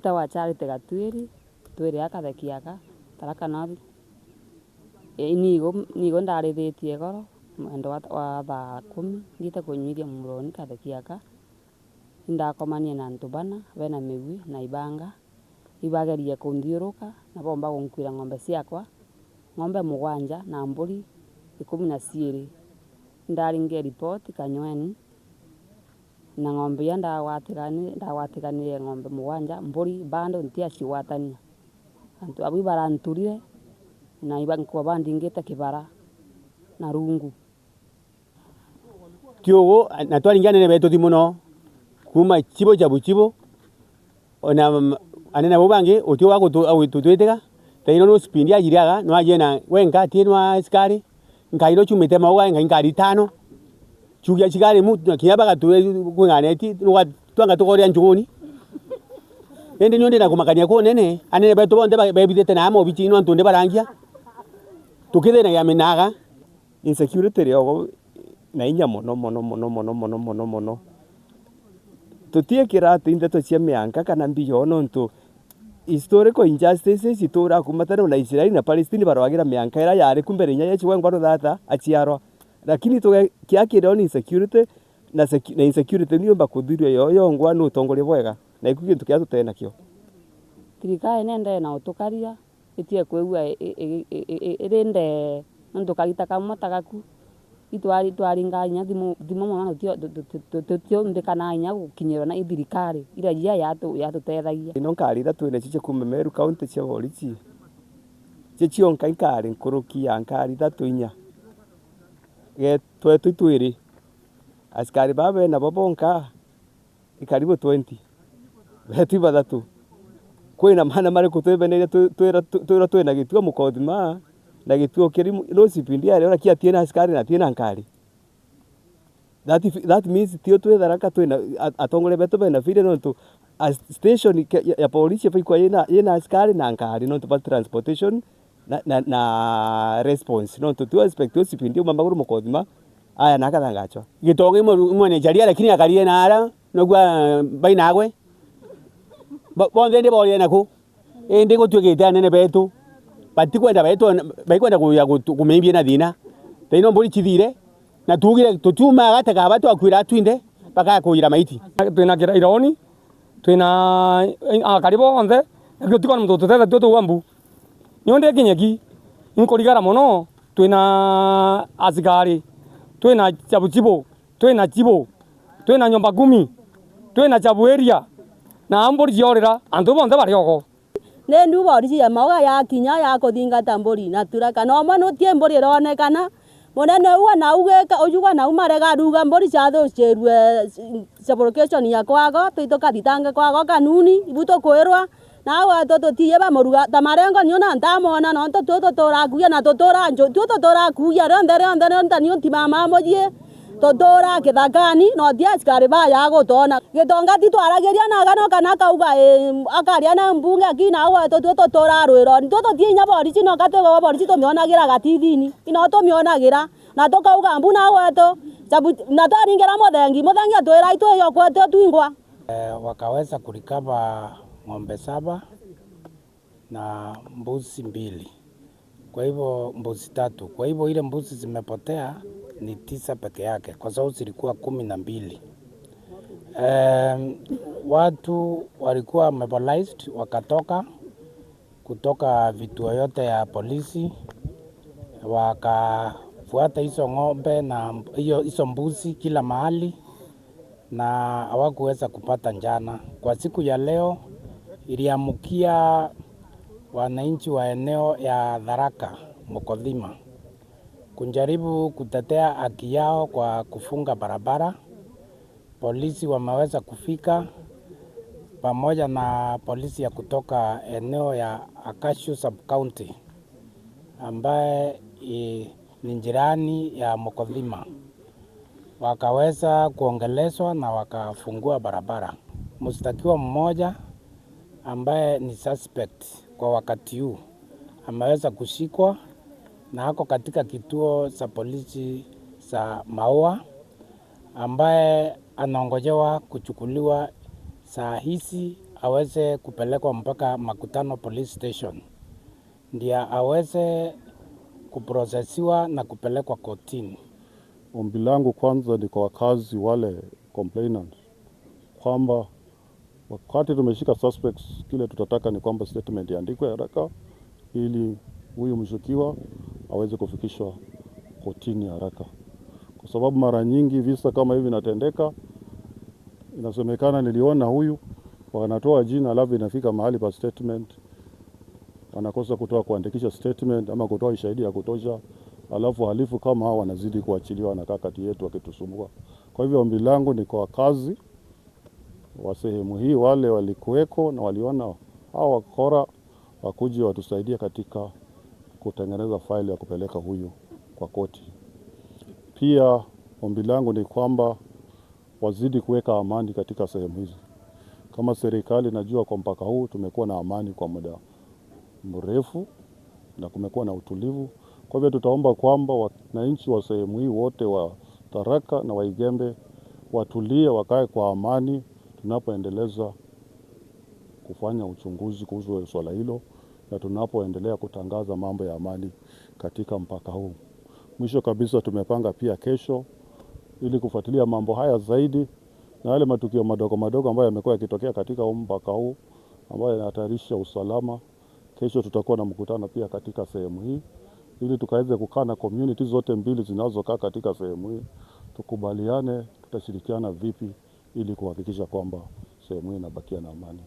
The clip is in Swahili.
Tawa Charity Gatwiri twiri akathekiaka taraka nathi nigo ndarithitie goro mwendo wa thaa 10 ngite kunyuithia muroni kathekiaka indakomanie na antu bana bena migwi na ibanga ibageria kunthiuruka na bomba gunkwira ng'ombe ciakwa ng'ombe 7 na mburi 12 ndaringia report Kanyweni na ng'ombe ya ndawatiganire ng'ombe 7 mburi bando ntiacigwatania antu abu baranturire na ibankuwa bandingite kibara na rungu kiogo na twaringane beto timuno kuma chibo cha buchibo ona anena bobange otio wako tutwetega taino no spindi ajiriaga no ajena wenga tienwa askari nkairo chumite mawa ngari 5 chugia chigari mu kiyabaga kwinganeti no twanga tukoria njuguni ende nyonde na kumakania ko nene anene beto bonde bebidete na amo bichino antunde barangia tukire na yamenaga insecurity ryo na inya mono tutie kiratu indeto cia mianka kana mbiyo nontu historical injustices itura kumatana na Israeli na Palestine barwagira mianka ira yari kumbere nya yechi wengwa thata achiaro lakini to kiakire on insecurity na insecurity niyo bakuthirio yo ngwa no tongore bwega na ikugi tukia tutena kio tirikae nende na utukaria itie kwegua irinde nontu kagita kamwe tagaku itwaringa nya thimo mwana tio ndikana nya gukinyira na thirikari ira jia yatutethagia ino nkari da twene chiche kuma Meru County cia borichi chichio nkaikari nkuruki ya nkari da twinya ge twetu twiri askari babe na babonka ikaribu 20 betu badatu kwina mana mari kutwebenere twira gituo mukodima na gituo kiri rosi pindi ari ora kia tiena askari na tiena nkari that means tio twetharaka twina atongore beto bena fire no to a station ya polisi fa kwa yena askari na nkari no to pa transportation na response no to tu expect sipindi mambaguru mukodima aya nakathangachwa gitonge mwene jaria lakini akarie na ara no gwa bainagwe bonde ndi bole nako ndi gutwegete nene betu batikwenda betu baikwenda kuya kumimbia na thina taino mburi chithire na tugire tutuma gataka batu akwira twinde baka kuira maiti twina kira ironi twina karibo onde ngio tikona mtu tuthetha tutu wambu nyonde kinyeki inkorigara muno twina asigari twina chabuchibo twina chibo twina nyomba 10 twina chabueria na amburi jiorira antu bonde bari oko ne ndu bori ya mauga ya kinya ya kuthingata mburi na turaka no mwana tie mburi ronekana munene uwa na ugeka ujuga na umarega ruga mburi cha tho cherwe supplication ya kwago twitoka thitange kwago kanuni ibuto kwirwa na wa toto tie ba muruga tamarengo niona ntamona no toto torakuya na totora njo toto torakuya ronde ntanio timama mojie totora kithakani no dia askari baya gutona gitonga titwarageria na gano kana kauga akaria na mbunge akina wa totora rwiro toto tinya bori chino katego bori chito mionagira gatithini ino to mionagira na tokauga mbuna weto na taringira muthengi atwira itu yo kwetu twingwa wakaweza kulikava ng'ombe 7 na mbuzi 2. Kwa hivyo mbuzi 3. Kwa hivyo ile mbuzi zimepotea ni 9 peke yake kwa sababu zilikuwa 12. Watu walikuwa mobilized kutoka vituo yote ya polisi wakafuata hizo ng'ombe na hizo mbuzi kila mahali na hawakuweza kupata njana. Kwa siku ya leo iliamukia wananchi wa eneo ya Tharaka Mukodhima kujaribu kutetea haki yao kwa kufunga barabara. Polisi wameweza kufika pamoja na polisi ya kutoka eneo ya Akashu Sub-County ambaye ni jirani ya Mukodhima. Wakaweza kuongelezwa na wakafungua barabara. Mshtakiwa mmoja ambaye ni suspect kwa wakati huu ameweza kushikwa na ako katika kituo cha polisi za Maua ambaye anaongojewa kuchukuliwa saa hizi aweze kupelekwa mpaka Makutano Police Station ndio aweze kuprosesiwa na kupelekwa kotini. Ombi langu kwanza ni kwa wakazi wale complainants kwamba wakati tumeshika suspects, kile tutataka ni kwamba statement iandikwe haraka ili huyu mshukiwa aweze kufikishwa kotini haraka, kwa sababu mara nyingi visa kama hivi vinatendeka. Inasemekana niliona huyu, wanatoa jina alafu inafika mahali pa statement wanakosa kuandikisha statement ama kutoa ushahidi ya kutosha, alafu halifu kama hao wanazidi kuachiliwa, wanakaa kati yetu wakitusumbua. Kwa hivyo ombi langu ni kwa wakazi wa sehemu hii, wale walikuweko na waliona hao wakora, wakuje watusaidie katika kutengeneza faili ya kupeleka huyu kwa koti. Pia ombi langu ni kwamba wazidi kuweka amani katika sehemu hizi. Kama serikali, najua kwa mpaka huu tumekuwa na amani kwa muda mrefu na kumekuwa na utulivu. Kwa hivyo tutaomba kwamba wananchi wa sehemu hii wote wa Tharaka na Waigembe watulie, wakae kwa amani tunapoendeleza kufanya uchunguzi kuhusu swala hilo na tunapoendelea kutangaza mambo ya amani katika mpaka huu. Mwisho kabisa, tumepanga pia kesho ili kufuatilia mambo haya zaidi na yale matukio madogo madogo ambayo yamekuwa yakitokea katika mpaka huu ambayo yanahatarisha usalama. Kesho tutakuwa na mkutano pia katika sehemu hii ili tukaweze kukaa na community zote mbili zinazokaa katika sehemu hii, tukubaliane tutashirikiana vipi ili kuhakikisha kwamba sehemu hii inabakia na amani.